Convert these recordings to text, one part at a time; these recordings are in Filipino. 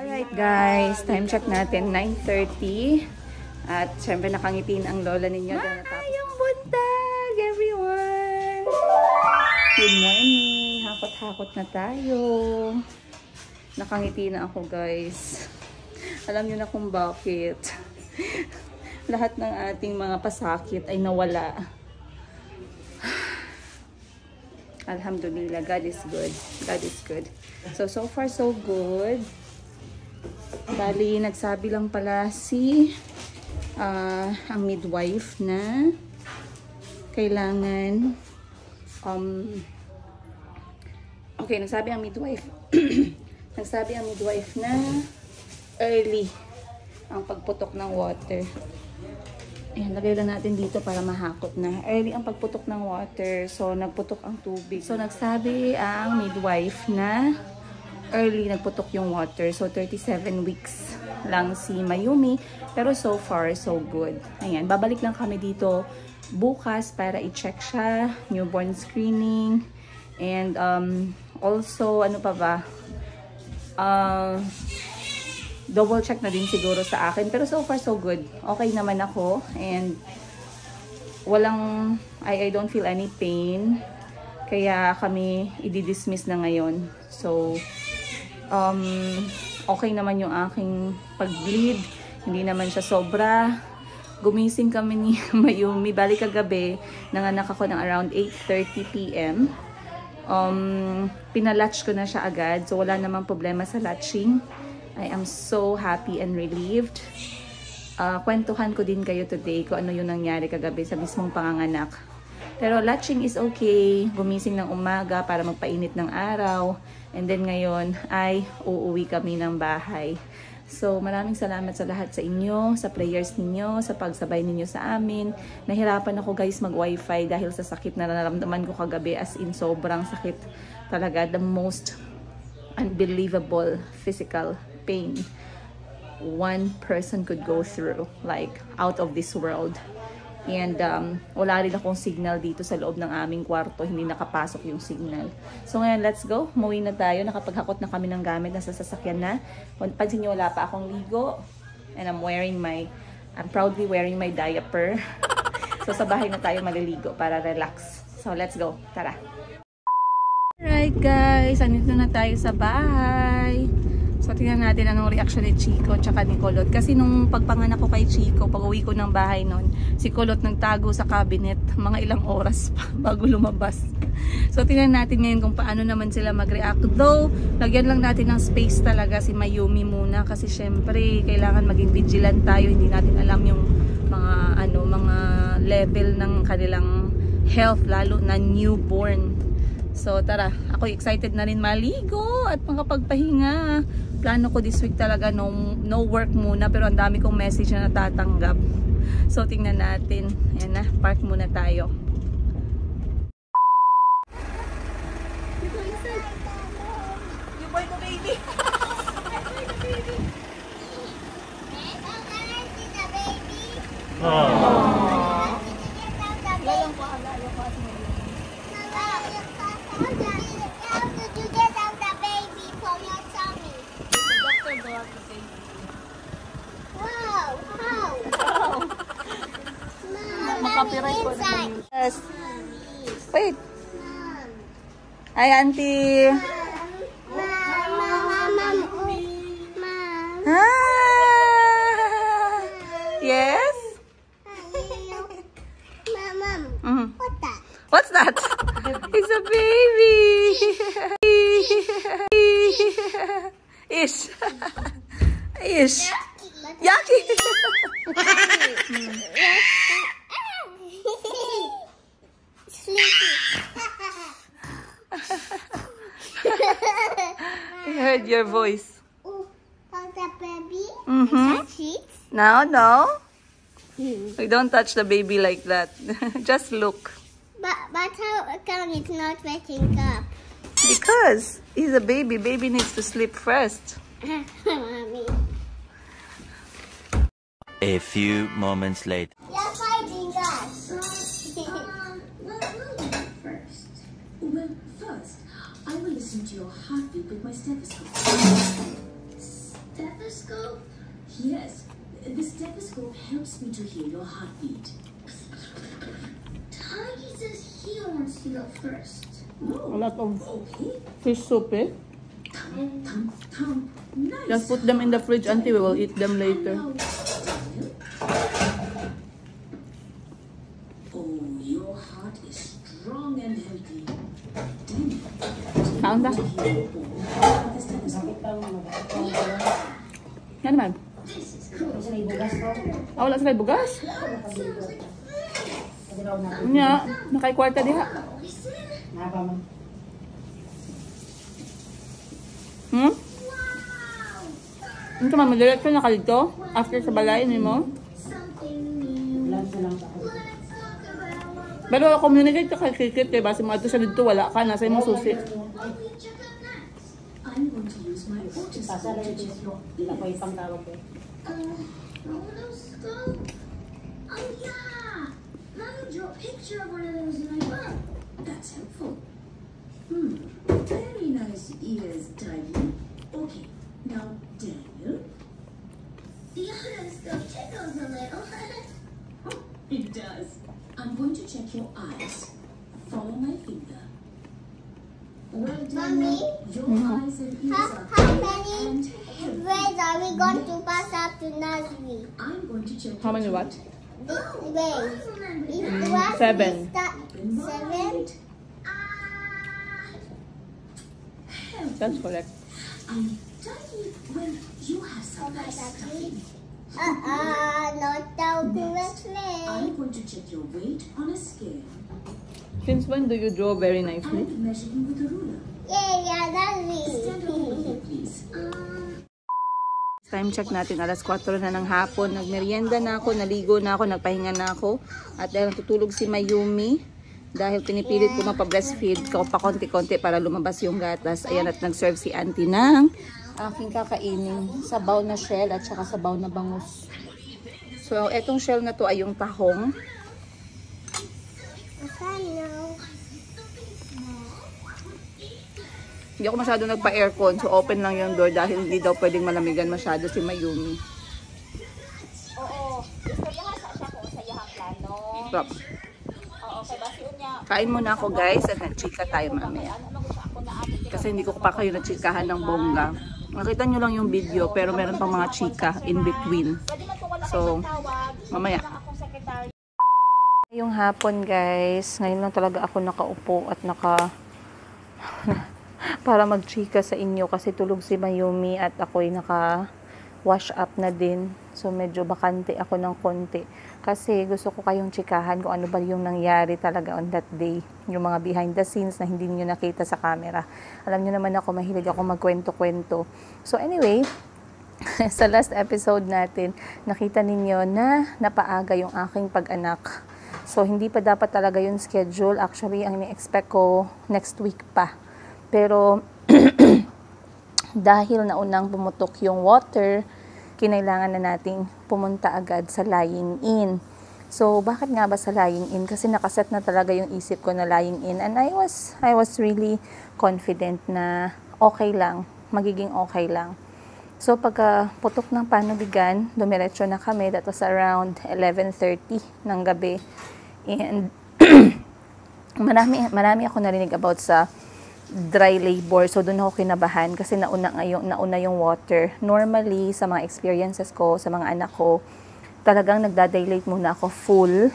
Alright guys, time check natin, 9:30. At syempre nakangitin ang lola ninyo. Yung buntag, everyone! Good morning! Hakot-hakot na tayo. Nakangiti na ako guys. Alam niyo na kung bakit. Lahat ng ating mga pasakit ay nawala. Alhamdulillah, God is good. God is good. So far so good. Bali, nagsabi lang pala ang midwife na kailangan okay, nagsabi ang midwife nagsabi ang midwife na early ang pagputok ng water. Ayan, lagay lang natin dito para mahakot na. Early ang pagputok ng water. So, nagputok ang tubig. So, nagsabi ang midwife na early nagputok yung water. So, 37 weeks lang si Mayumi. Pero so far, so good. Ayan, babalik lang kami dito bukas para i-check siya. Newborn screening. And also, ano pa ba? Double check na din siguro sa akin. Pero so far, so good. Okay naman ako. And I don't feel any pain. Kaya kami i-dismiss na ngayon. So, okay naman yung aking pag-bleed. Hindi naman siya sobra. Gumising kami ni Mayumi. Balik kagabi, nanganak ako ng around 8:30 PM. Pinalatch ko na siya agad. So, wala namang problema sa latching. I am so happy and relieved. Kwentuhan ko din kayo today kung ano yung nangyari kagabi sa mismong panganganak. Pero latching is okay. Gumising ng umaga para magpainit ng araw. And then ngayon ay uuwi kami ng bahay. So maraming salamat sa lahat sa inyo, sa prayers ninyo, sa pagsabay ninyo sa amin. Nahirapan ako guys mag-wifi dahil sa sakit na nararamdaman ko kagabi. As in sobrang sakit talaga. The most unbelievable physical pain one person could go through, like out of this world. And wala rin akong signal dito sa loob ng aming kwarto, hindi nakapasok yung signal. So ngayon, let's go, umuwi na tayo. Nakapaghakot na kami ng gamit, nasa sasakyan na. Pansin nyo, wala pa akong ligo. And I'm proudly wearing my diaper. So sa bahay na tayo maliligo para relax. So let's go, tara. Alright guys, andito na tayo sa bahay. So tingnan natin anong reaction ni Chico tsaka ni Kulot. Kasi nung pagpanganak ko kay Chico, pag uwi ko ng bahay nun, si Kulot nagtago sa cabinet mga ilang oras pa bago lumabas. So tingnan natin ngayon kung paano naman sila mag-react. Though, lagyan lang natin ng space talaga si Mayumi muna. Kasi syempre, kailangan maging vigilant tayo. Hindi natin alam yung mga level ng kanilang health, lalo na newborn. So tara, ako excited na rin maligo at makapagpahinga. Plano ko this week talaga no work muna, pero ang dami kong message na natatanggap. So tingnan natin. Ayan na, park muna tayo. You boy ko baby. Yes. Wait. Hi, Auntie. Yes? What's that? It's a baby. Ish. Ish. Yucky. I heard your voice. The baby? No. We don't touch the baby like that. Just look. But how come it's not waking up? Because he's a baby. Baby needs to sleep first. Mommy. A few moments later. You're fighting us. First, I will listen to your heartbeat with my stethoscope. stethoscope? Yes, the stethoscope helps me to hear your heartbeat. Tiggy says he wants to go first. A lot of Okay. fish soup, eh? Thump, thump, thump. Nice. Just put them in the fridge, auntie. We will eat them later. Now, oh, your heart is strong and healthy. Daniel, Kaon na. hear your bone with the stethoscope. Yan naman. This is cool. Ah, wala sila bugas? Sounds like a Nya, nakay kwarta diha. listen. Hmm? Wow! Ito man, madiretso na ka dito? After sa balay ni mo? Something new. Let's talk about Pero communicate ka kay Kikit, eh. Basi mo ato siya dito, wala ka. Nasa imong susi. what we check out next. I'm going to use my otoscope to check your ears. Rotoscope? Oh yeah! Mommy drew a picture of one of those in my book. That's helpful. Very nice ears, Daniel. Okay, now Daniel. The otoscope tickles a little. Oh, it does. I'm going to check your eyes. Follow my finger. Well, Mommy? Daniel, your eyes and ears How are clear many and healthy. ways are we going to pass up to nursery? I'm going to check How your many what? This way. If what 7. we start Open 7. wide. Healthy. That's correct. Daniel, when you have some nice stuffing, Not down to the I'm going to check your weight on a scale Since when do you draw very nicely? and measure you with a ruler. Yeah, that's Stand over me. here, please. Time check natin, alas 4 na ng hapon. Nagmerienda na ako, naligo na ako, nagpahinga na ako. At dahil natutulog si Mayumi, dahil pinipilit ko mapa-breastfeed ko pa konti-konti para lumabas yung gatas. Ayan, at nag-serve si auntie ng aking kakainin. Sabaw na shell at saka sabaw na bangus. So, etong shell na to ay yung tahong. Hindi ako masyado nagpa-aircon, so open lang yung door dahil hindi daw pwedeng malamigan masyado si Mayumi. Oo, istoryahan sa siya kung sa iyang plano. Stop. Oo, kay basiun niya. Kain muna ako guys at nag-chika tayo mamaya. Ano gusto ako na amin. Kasi hindi ko pa kayo na-chikahan ng bongga. Nakita nyo lang yung video pero meron pang mga chika in between. Pwede man kung wala So, kang tawag. mamaya. Lang akong sekretary. Ngayong hapon guys, ngayon lang talaga ako nakaupo at para mag-chika sa inyo kasi tulog si Mayumi at ako'y naka-wash up na din. So medyo bakante ako ng konti kasi gusto ko kayong chikahan kung ano ba yung nangyari talaga on that day. Yung mga behind the scenes na hindi niyo nakita sa camera. Alam niyo naman ako, mahilig ako magkwento-kwento. So anyway, sa last episode natin, nakita ninyo na napaaga yung aking pag-anak. So hindi pa dapat talaga yung schedule. Actually, ang ni-expect ko next week pa. Pero dahil naunang pumutok yung water, kinailangan na nating pumunta agad sa lying in. So bakit nga ba sa lying in? Kasi nakaset na talaga yung isip ko na lying in, and I was really confident na okay lang, magiging okay lang. So pagka putok ng panubigan, dumiretso na kami. That was around 11:30 ng gabi. And marami ako narinig about sa dry labor. So doon ako kinabahan kasi nauna yung water. Normally sa mga experiences ko sa mga anak ko, talagang nagda-dilate muna ako full,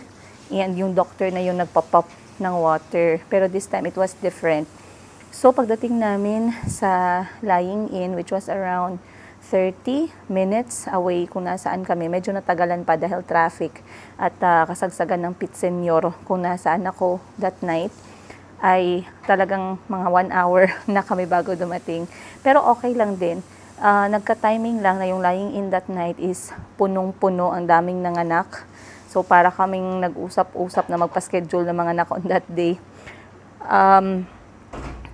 and yung doctor na yung nagpop-up ng water. Pero this time it was different. So pagdating namin sa lying in, which was around 30 minutes away kung nasaan kami, medyo natagalan pa dahil traffic at kasagsagan ng pit senior kung nasaan ako that night, ay talagang mga 1 hour na kami bago dumating. Pero okay lang din. Nagka-timing lang na yung lying in that night is punong-puno, ang daming nanganak. So para kaming nag-usap-usap na magpa-schedule ng mga anak on that day.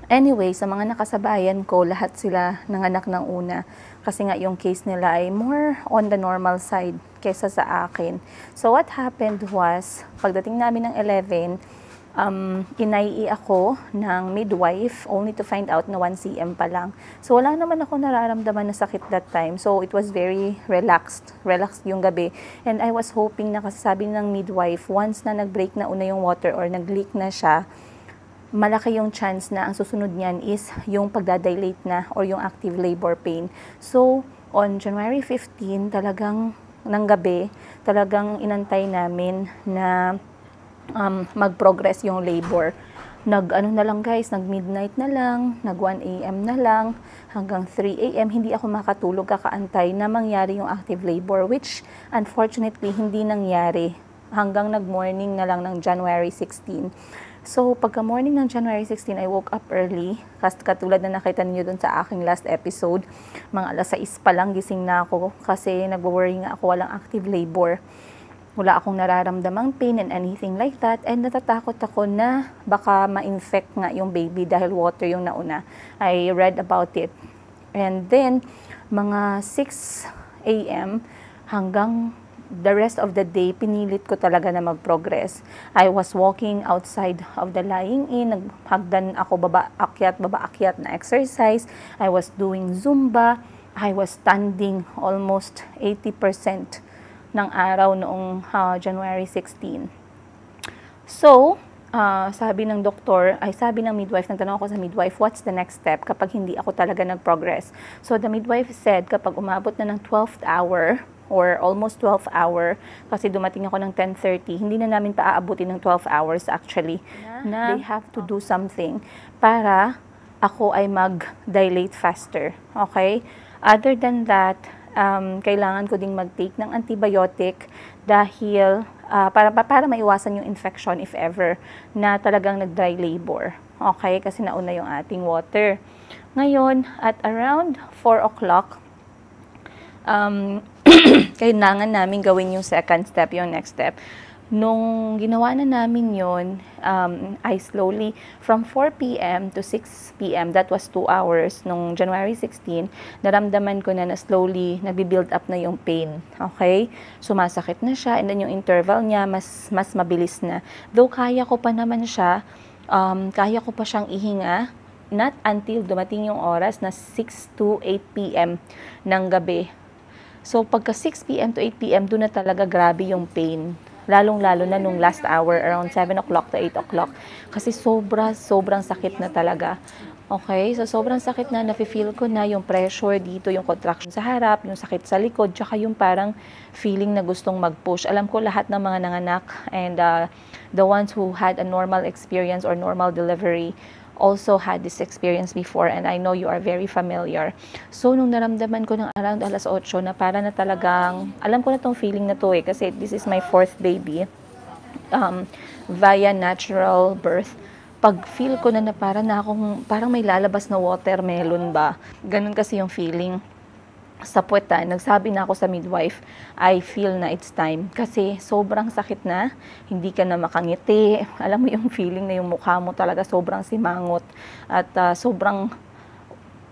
Anyway, sa mga nakasabayan ko, lahat sila nanganak ng una. Kasi nga yung case nila ay more on the normal side kesa sa akin. So what happened was, pagdating namin ng 11, inai ako ng midwife only to find out na 1 cm pa lang. So, wala naman ako nararamdaman na sakit that time. So, it was very relaxed yung gabi. And I was hoping na, kasi sabi ng midwife, once na nag-break na una yung water or nag-leak na siya, malaki yung chance na ang susunod niyan is yung pagdadilate na or yung active labor pain. So, on January 15, talagang ng gabi, talagang inantay namin na mag-progress yung labor. Nag-ano na lang guys, nag-midnight na lang, nag-1 a.m. na lang, hanggang 3 a.m. Hindi ako makatulog kakaantay na mangyari yung active labor, which unfortunately hindi nangyari hanggang nag-morning na lang ng January 16. So, pagka morning ng January 16, I woke up early. Kasi katulad na nakita niyo dun sa aking last episode, mga alas 6 pa lang gising na ako kasi nag-worry nga ako walang active labor. Wala akong nararamdamang pain and anything like that. And natatakot ako na baka ma-infect nga yung baby dahil water yung nauna. I read about it. And then, mga 6 a.m. hanggang the rest of the day, pinilit ko talaga na mag-progress. I was walking outside of the lying in. Naghagdan ako baba-akyat na exercise. I was doing Zumba. I was standing almost 80% ng araw noong January 16. So, sabi ng midwife, nagtanong ako sa midwife, what's the next step kapag hindi ako talaga nag-progress? So, the midwife said, kapag umabot na ng 12th hour, or almost 12th hour, kasi dumating ako ng 10:30, hindi na namin paaabutin ng 12 hours actually, na they have to do something para ako ay mag-dilate faster. Okay? Other than that, kailangan ko ding mag-take ng antibiotic dahil para maiwasan yung infection if ever na talagang nag-dry labor. Okay? Kasi nauna yung ating water. Ngayon, at around 4 o'clock, kailangan namin gawin yung second step, yung next step. Nung ginawa na namin yun, I slowly, from 4 p.m. to 6 p.m., that was 2 hours, nung January 16, naramdaman ko na slowly, nagbi-build up na yung pain. Okay? Sumasakit na siya, and then yung interval niya, mas mabilis na. Though kaya ko pa naman siya, kaya ko pa siyang ihinga, not until dumating yung oras na 6 to 8 p.m. ng gabi. So, pagka 6 p.m. to 8 p.m., doon na talaga grabe yung pain. Lalong-lalo na nung last hour, around 7 o'clock to 8 o'clock. Kasi sobrang sakit na talaga. Okay? So, sobrang sakit na, nafe-feel ko na yung pressure dito, yung contraction sa harap, yung sakit sa likod, tsaka yung parang feeling na gustong mag-push. Alam ko lahat ng mga nanganak and the ones who had a normal experience or normal delivery also had this experience before, and I know you are very familiar. So, nung naramdaman ko ng around alas 8 na para na talagang, alam ko na tong feeling na to kasi this is my 4th baby via natural birth. Pag feel ko na parang may lalabas na watermelon ba, ganun kasi yung feeling. Sa puwetan, nagsabi na ako sa midwife, I feel na it's time. Kasi sobrang sakit na, hindi ka na makangiti. Alam mo yung feeling na yung mukha mo talaga sobrang simangot. At sobrang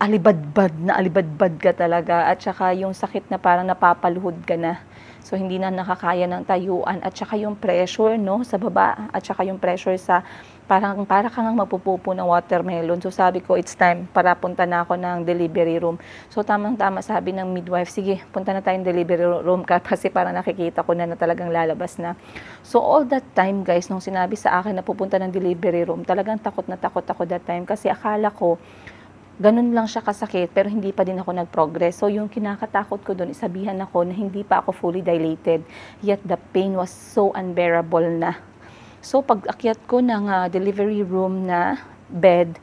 alibadbad ka talaga. At saka yung sakit na parang napapaluhod ka na. So, hindi na nakakaya ng tayuan. At saka yung pressure, no, sa baba. At saka yung pressure sa para kang magpupupo ng watermelon. So, sabi ko, it's time para punta na ako ng delivery room. So, tamang-tama sabi ng midwife, sige, punta na tayong delivery room kasi parang nakikita ko na talagang lalabas na. So, all that time, guys, nung sinabi sa akin na pupunta ng delivery room, talagang takot na takot ako that time kasi akala ko, ganun lang siya kasakit, pero hindi pa din ako nag-progress. So, yung kinakatakot ko doon, isabihan ako na hindi pa ako fully dilated. Yet, the pain was so unbearable na. So, pag akyat ko ng delivery room na bed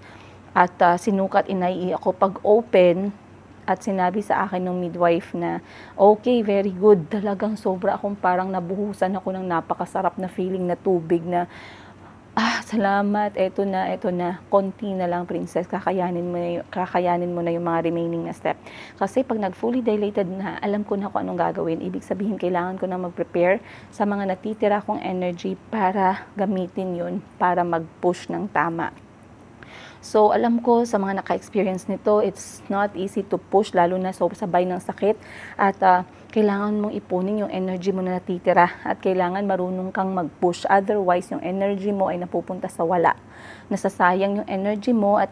at sinukat, inai ako pag open at sinabi sa akin ng midwife na, okay, very good. Talagang sobra akong parang nabuhusan ako ng napakasarap na feeling na tubig na, salamat, eto na, konti na lang, princess, kakayanin mo na yung mga remaining na step. Kasi pag nag-fully dilated na, alam ko na kung anong gagawin. Ibig sabihin, kailangan ko na mag-prepare sa mga natitira kong energy para gamitin yun, para mag-push ng tama. So, alam ko sa mga naka-experience nito, it's not easy to push, lalo na so sabay ng sakit. At kailangan mong ipunin yung energy mo na natitira at kailangan marunong kang mag-push. Otherwise, yung energy mo ay napupunta sa wala. Nasasayang yung energy mo at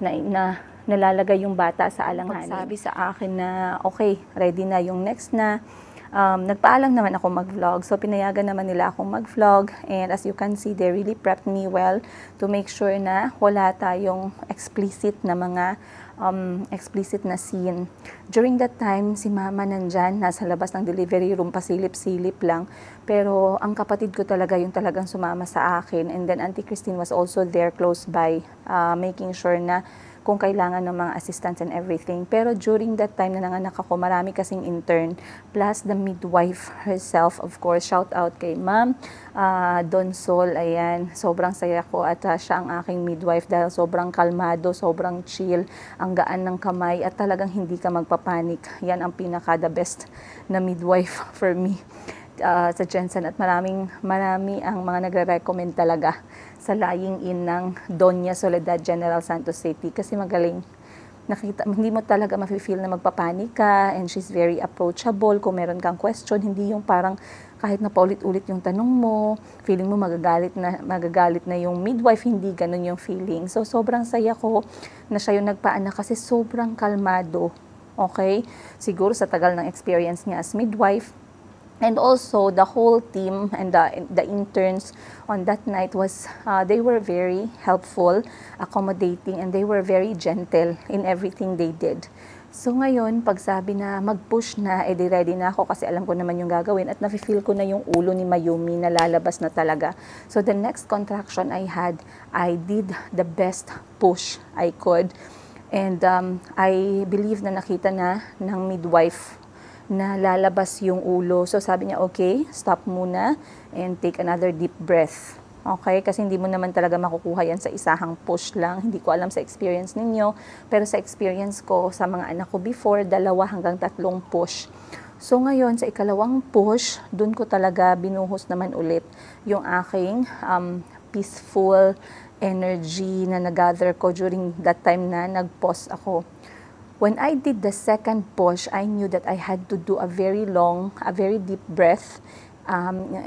nalalagay yung bata sa alanganin. Sabi sa akin na, okay, ready na yung next na. Nagpaalam naman ako mag-vlog. So, pinayagan naman nila akong mag-vlog. And as you can see, they really prepped me well to make sure na wala tayong explicit na scene. During that time, si mama nandyan, nasa labas ng delivery room, pasilip-silip lang. Pero ang kapatid ko talaga yung talagang sumama sa akin. And then Auntie Christine was also there close by, making sure na kung kailangan ng mga assistants and everything. Pero during that time na nanganak ako, marami kasing intern, plus the midwife herself, of course. Shout out kay Ma'am Don Sol, ayan. Sobrang saya ko at siya ang aking midwife dahil sobrang kalmado, sobrang chill, ang gaan ng kamay at talagang hindi ka magpapanik. Yan ang pinaka-the best na midwife for me sa Jensen at marami ang mga nagre-recommend talaga sa lying in ng Doña Soledad General Santos City kasi magaling. Hindi mo talaga mafe-feel na magpapanik ka and she's very approachable. Kung meron kang question, hindi yung parang kahit na paulit-ulit yung tanong mo, feeling mo magagalit na yung midwife, hindi ganun yung feeling. So sobrang saya ko na siya yung nagpaanak kasi sobrang kalmado. Okay? Siguro sa tagal ng experience niya as midwife. And also, the whole team and the interns on that night they were very helpful, accommodating, and they were very gentle in everything they did. So ngayon, pag sabi na mag-push na, edi ready na ako kasi alam ko naman yung gagawin at nafe-feel ko na yung ulo ni Mayumi na lalabas na talaga. So the next contraction I had, I did the best push I could. And I believe na nakita na ng midwife na lalabas yung ulo. So sabi niya, okay, stop muna and take another deep breath. Okay? Kasi hindi mo naman talaga makukuha yan sa isahang push lang. Hindi ko alam sa experience ninyo. Pero sa experience ko, sa mga anak ko before, 2 hanggang 3 push. So ngayon, sa ikalawang push, dun ko talaga binuhos naman ulit yung aking peaceful energy na nag-gather ko during that time na nag-pause ako. When I did the second push, I knew that I had to do a very deep breath,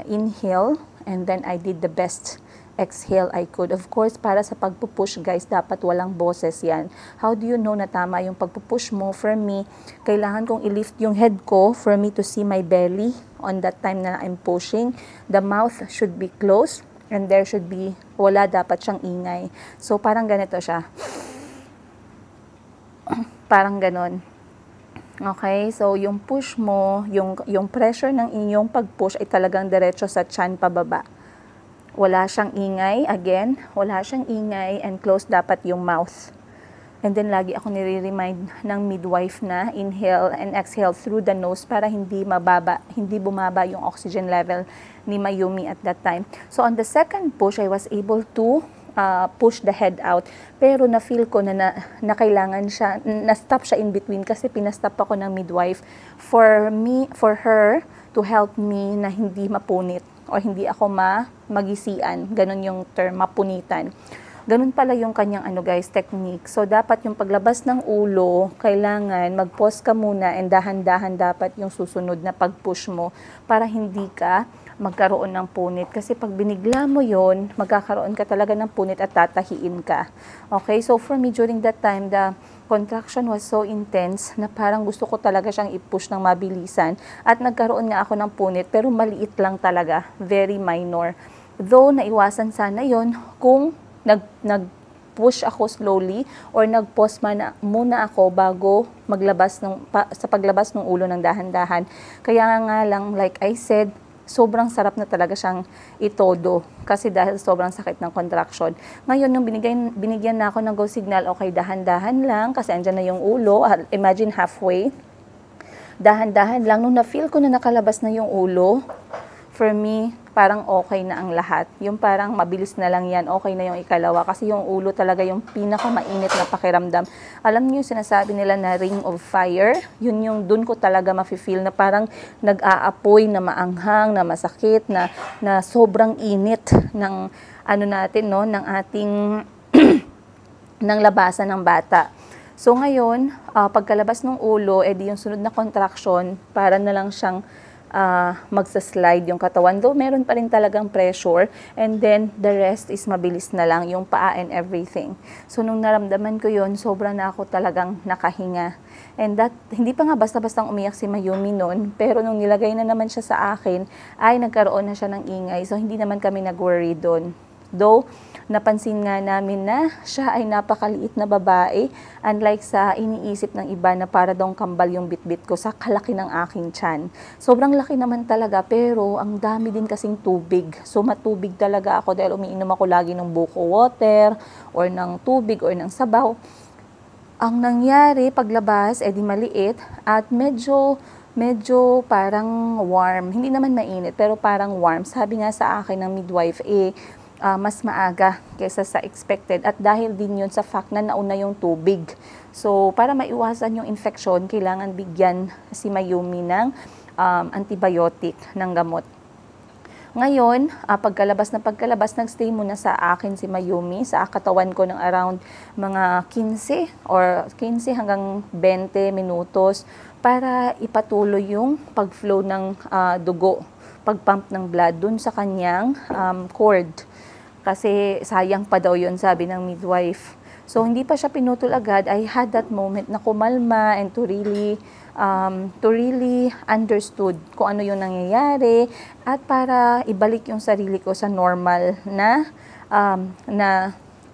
inhale, and then I did the best exhale I could. Of course, para sa pagpupush, guys, dapat walang boses yan. How do you know na tama yung pagpupush mo? For me, kailangan kong i-lift yung head ko for me to see my belly on that time na I'm pushing. The mouth should be closed, and there should be, wala dapat siyang ingay. So, parang ganito siya. Parang ganon. Okay, so yung push mo, yung pressure ng inyong pag-push ay talagang diretso sa tiyan pababa. Wala siyang ingay, again, wala siyang ingay, and close dapat yung mouth. And then lagi ako nire-remind ng midwife na inhale and exhale through the nose para hindi bumaba yung oxygen level ni Mayumi at that time. So on the second push, I was able to push the head out. Pero na-feel ko na kailangan siya, na-stop siya in between kasi pinastop ako ng midwife for her to help me na hindi mapunit o hindi ako magisian. Ganun yung term, mapunitan. Ganun pala yung kanyang technique. So, dapat yung paglabas ng ulo, kailangan mag-pause ka muna and dahan-dahan dapat yung susunod na pag-push mo para hindi ka magkaroon ng punit. Kasi pag binigla mo yon, magkakaroon ka talaga ng punit at tatahiin ka. Okay? So, for me, during that time, the contraction was so intense na parang gusto ko talaga siyang i-push ng mabilisan. At nagkaroon nga ako ng punit, pero maliit lang talaga. Very minor. Though, naiwasan sana yon kung nag-push ako slowly or nag-pause muna ako bago sa paglabas ng ulo ng dahan-dahan. Kaya nga lang, like I said, sobrang sarap na talaga siyang itodo kasi dahil sobrang sakit ng contraction. Ngayon, nung binigyan na ako ng go signal, okay, dahan-dahan lang kasi andyan na yung ulo. Imagine halfway. Dahan-dahan lang. Nung na-feel ko na nakalabas na yung ulo, for me, parang okay na ang lahat. Yung parang mabilis na lang yan, okay na yung ikalawa. Kasi yung ulo talaga yung pinakamainit na pakiramdam. Alam niyo yung sinasabi nila na ring of fire? Yun yung dun ko talaga mafe-feel na parang nag-aapoy, na maanghang, na masakit, na sobrang init ng natin, no, ng ating ng labasan ng bata. So ngayon, pagkalabas ng ulo, edi yung sunod na contraction, para na lang siyang magsaslide yung katawan. Though meron pa rin talagang pressure, and then the rest is mabilis na lang, yung paa and everything. So nung naramdaman ko yun, sobra na ako talagang nakahinga. And that, hindi pa nga basta-bastang umiyak si Mayumi noon, pero nung nilagay na naman siya sa akin, ay nagkaroon na siya ng ingay. So hindi naman kami nag-worry doon. Though, napansin nga namin na siya ay napakaliit na babae, unlike sa iniisip ng iba na para daw kambal yung bitbit ko sa kalaki ng aking tiyan. Sobrang laki naman talaga, pero ang dami din kasing tubig. So matubig talaga ako dahil umiinom ako lagi ng buko water or ng tubig or ng sabaw. Ang nangyari paglabas, edi maliit at medyo parang warm. Hindi naman mainit, pero parang warm. Sabi nga sa akin ng midwife, mas maaga kaysa sa expected, at dahil din yun sa fact na nauna yung tubig. So, para maiwasan yung infection, kailangan bigyan si Mayumi ng antibiotic, ng gamot. Ngayon, pagkalabas, nagstay muna sa akin si Mayumi, sa katawan ko ng around mga 15 hanggang 20 minutos para ipatuloy yung pag-flow ng dugo, pag-pump ng blood dun sa kanyang cord. Kasi sayang pa daw yun, sabi ng midwife. So, hindi pa siya pinutol agad. I had that moment na kumalma and to really understood kung ano yung nangyayari at para ibalik yung sarili ko sa normal na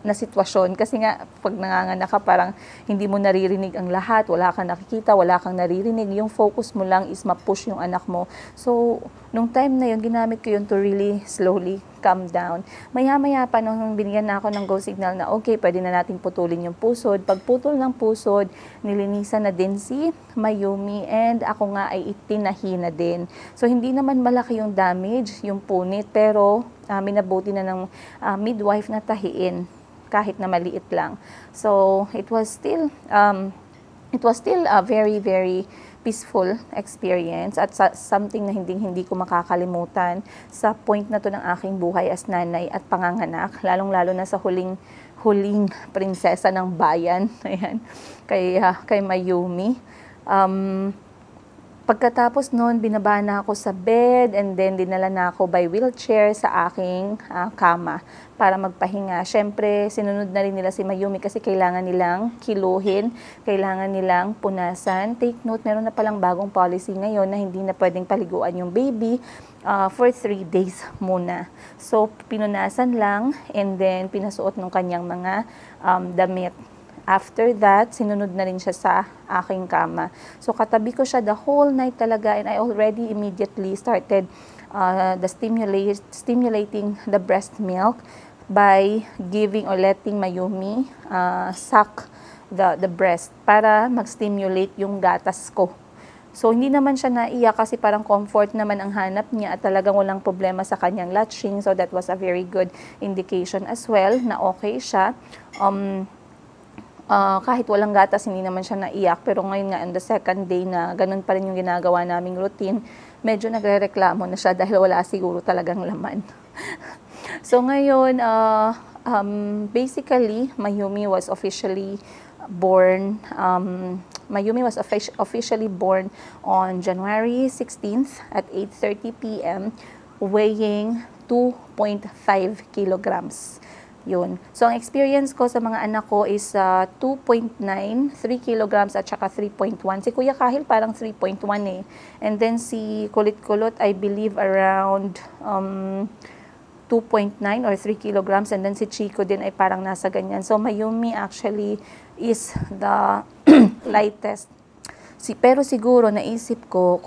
sitwasyon. Kasi nga, pag nanganganak ka, parang hindi mo naririnig ang lahat, wala kang nakikita, wala kang naririnig. Yung focus mo lang is ma-push yung anak mo. So, nung time na yun, ginamit ko yun to really slowly calm down. Maya-maya pa, nung binigyan na ako ng go signal na okay, pwede na natin putulin yung pusod. Pag putol ng pusod, nilinisan na din si Mayumi, and ako nga ay itinahi na din. So, hindi naman malaki yung damage, yung punit, pero minabuti na ng midwife na tahiin kahit na maliit lang. So, it was still a very, very peaceful experience at something na hindi ko makakalimutan sa point na to ng aking buhay as nanay at panganganak, lalong-lalo na sa huling prinsesa ng bayan, ayan, kay Mayumi. Pagkatapos noon, binaba na ako sa bed, and then dinala na ako by wheelchair sa aking kama para magpahinga. Siyempre, sinunod na rin nila si Mayumi kasi kailangan nilang kiluhin, kailangan nilang punasan. Take note, meron na palang bagong policy ngayon na hindi na pwedeng paliguan yung baby for 3 days muna. So, pinunasan lang, and then pinasuot ng kanyang mga damit. After that, sinunod na rin siya sa aking kama. So, katabi ko siya the whole night talaga, and I already immediately started stimulating the breast milk by giving or letting Mayumi suck the breast para mag-stimulate yung gatas ko. So, hindi naman siya naiyak kasi parang comfort naman ang hanap niya at talagang walang problema sa kanyang latching. So, that was a very good indication as well na okay siya. Kahit walang gatas, hindi naman siya naiyak. Pero ngayon nga, on the second day na ganun pa rin yung ginagawa naming routine, medyo nagre-reklamo na siya dahil wala siguro talagang laman. So ngayon, basically, Mayumi was officially born on January 16th at 8:30 p.m. weighing 2.5 kilograms. Yun. So, ang experience ko sa mga anak ko is 2.9, 3 kilograms at saka 3.1. Si Kuya Kahil parang 3.1 eh. And then si Kulit-Kulot, I believe around 2.9 or 3 kilograms. And then si Chico din ay parang nasa ganyan. So, Mayumi actually is the lightest. Pero siguro naisip ko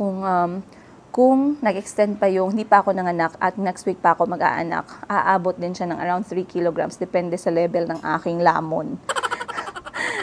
kung nag-extend pa yung hindi pa ako nanganak at next week pa ako mag-aanak, aabot din siya ng around 3 kilograms, depende sa level ng aking lamon.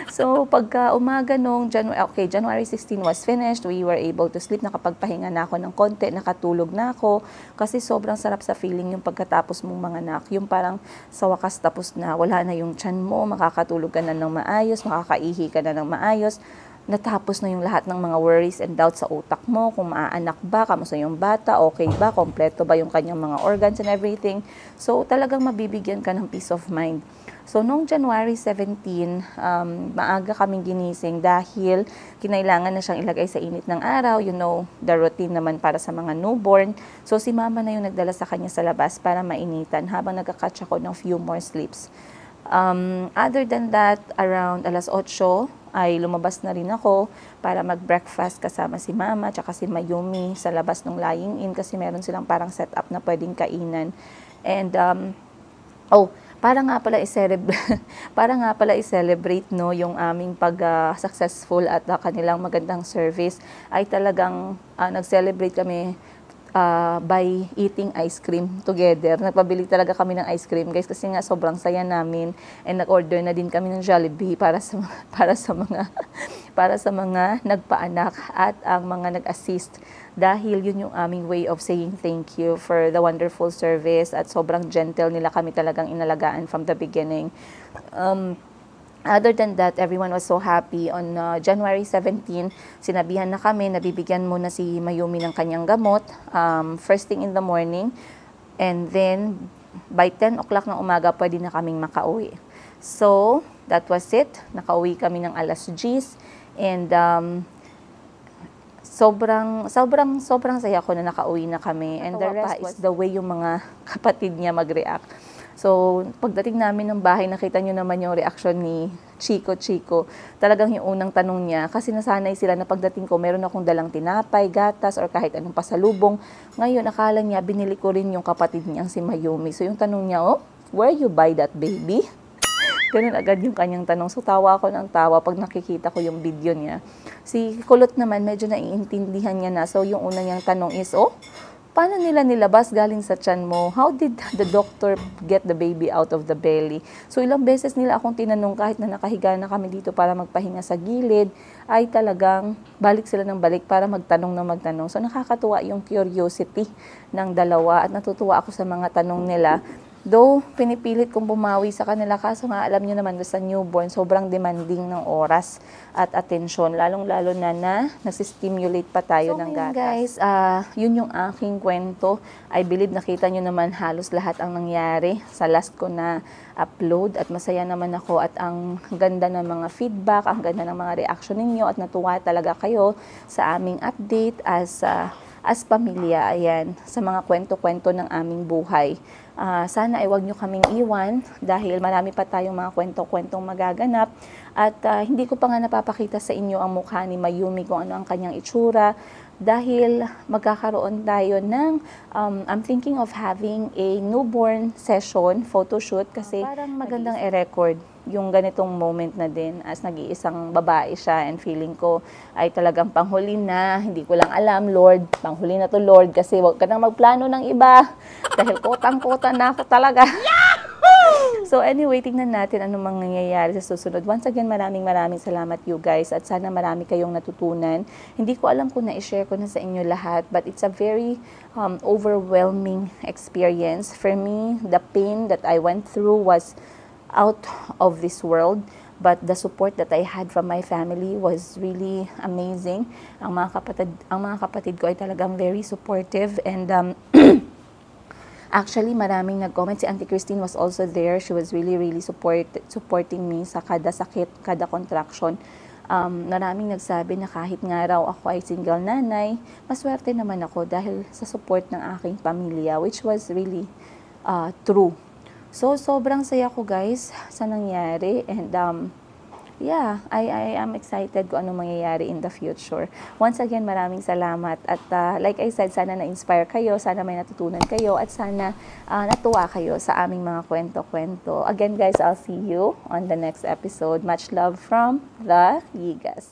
So, pagka umaga nung January 16 was finished, we were able to sleep, nakapagpahinga na ako ng konti, nakatulog na ako, kasi sobrang sarap sa feeling yung pagkatapos mong manganak, yung parang sa wakas tapos na, wala na yung tiyan mo, makakatulog ka na ng maayos, makakaihi ka na ng maayos, natapos na yung lahat ng mga worries and doubts sa utak mo, kung maaanak ba, kamusta yung bata, okay ba, kompleto ba yung kanyang mga organs and everything. So, talagang mabibigyan ka ng peace of mind. So, noong January 17, maaga kaming ginising dahil kinailangan na siyang ilagay sa init ng araw. You know, the routine naman para sa mga newborn. So, si mama na yung nagdala sa kanya sa labas para mainitan habang nagka-catch ako ng few more sleeps. Other than that, around alas 8 ay lumabas na rin ako para mag-breakfast kasama si mama tsaka si Mayumi sa labas ng lying in kasi meron silang parang setup na pwedeng kainan. And, para nga pala i-celebrate no, yung aming pag-successful at kanilang magandang service ay talagang nag-celebrate kami by eating ice cream together. Nagpabili talaga kami ng ice cream, guys, kasi nga sobrang saya namin, and nag-order na din kami ng Jollibee para sa mga nagpaanak at ang mga nag-assist, dahil yun yung aming way of saying thank you for the wonderful service at sobrang gentle nila kami talagang inalagaan from the beginning. Other than that, everyone was so happy. On January 17, sinabihan na kami na bibigyan muna si Mayumi ng kanyang gamot first thing in the morning. And then, by 10 o'clock ng umaga, pwede na kaming makauwi. So, that was it. Nakauwi kami ng alas 10. And sobrang saya ko na nakauwi na kami. And the rest was the way yung mga kapatid niya mag-react. So, pagdating namin ng bahay, nakita nyo naman yung reaction ni Chico. Talagang yung unang tanong niya, kasi nasanay sila na pagdating ko, meron akong dalang tinapay, gatas, or kahit anong pasalubong. Ngayon, akala niya, binili ko rin yung kapatid niyang si Mayumi. So, yung tanong niya, where you buy that, baby? Ganun agad yung kanyang tanong. So, tawa ako ng tawa pag nakikita ko yung video niya. Si Kulot naman, medyo naiintindihan niya na. So, yung una niyang tanong is, paano nila nilabas galing sa tiyan mo? How did the doctor get the baby out of the belly? So, ilang beses nila akong tinanong kahit na nakahiga na kami dito para magpahinga sa gilid, ay talagang balik sila ng balik para magtanong. So, nakakatuwa yung curiosity ng dalawa at natutuwa ako sa mga tanong nila. Though, pinipilit kong bumawi sa kanila, kaso nga alam nyo naman sa newborn, sobrang demanding ng oras at atensyon, lalong-lalo na nasi-stimulate pa tayo ng gatas. Guys, yun yung aking kwento. I believe nakita nyo naman halos lahat ang nangyari sa last ko na upload, at masaya naman ako at ang ganda ng mga feedback, ang ganda ng mga reaction ninyo at natuwa talaga kayo sa aming update as pamilya, ayan, sa mga kwento-kwento ng aming buhay. Sana ay wag nyo kaming iwan dahil marami pa tayong mga kwento-kwentong magaganap at hindi ko pa nga napapakita sa inyo ang mukha ni Mayumi kung ano ang kanyang itsura dahil magkakaroon tayo ng I'm thinking of having a newborn session, photoshoot, kasi parang magandang i-record yung ganitong moment na din as nag-iisang babae siya, and feeling ko ay talagang panghuli na, hindi ko lang alam, Lord, panghuli na to, Lord, kasi wag ka nang magplano ng iba dahil kotang-kota na ako talaga. So anyway, tingnan natin anong mangyayari sa susunod. Once again, maraming salamat you guys at sana marami kayong natutunan. Hindi ko alam kung na-share ko na sa inyo lahat, but it's a very overwhelming experience. For me, the pain that I went through was out of this world, but the support that I had from my family was really amazing. Ang mga kapatid ko ay talagang very supportive, and actually maraming nag-comment. Si Auntie Christine was also there. She was really supporting me sa kada sakit, kada contraction. Maraming nagsabi na kahit nga raw ako ay single nanay, maswerte naman ako dahil sa support ng aking pamilya, which was really true. So, sobrang saya ko guys sa nangyari, and yeah, I am excited kung anong mangyayari in the future. Once again, maraming salamat at like I said, sana na-inspire kayo, sana may natutunan kayo, at sana natuwa kayo sa aming mga kwento-kwento. Again guys, I'll see you on the next episode. Much love from the Yigas.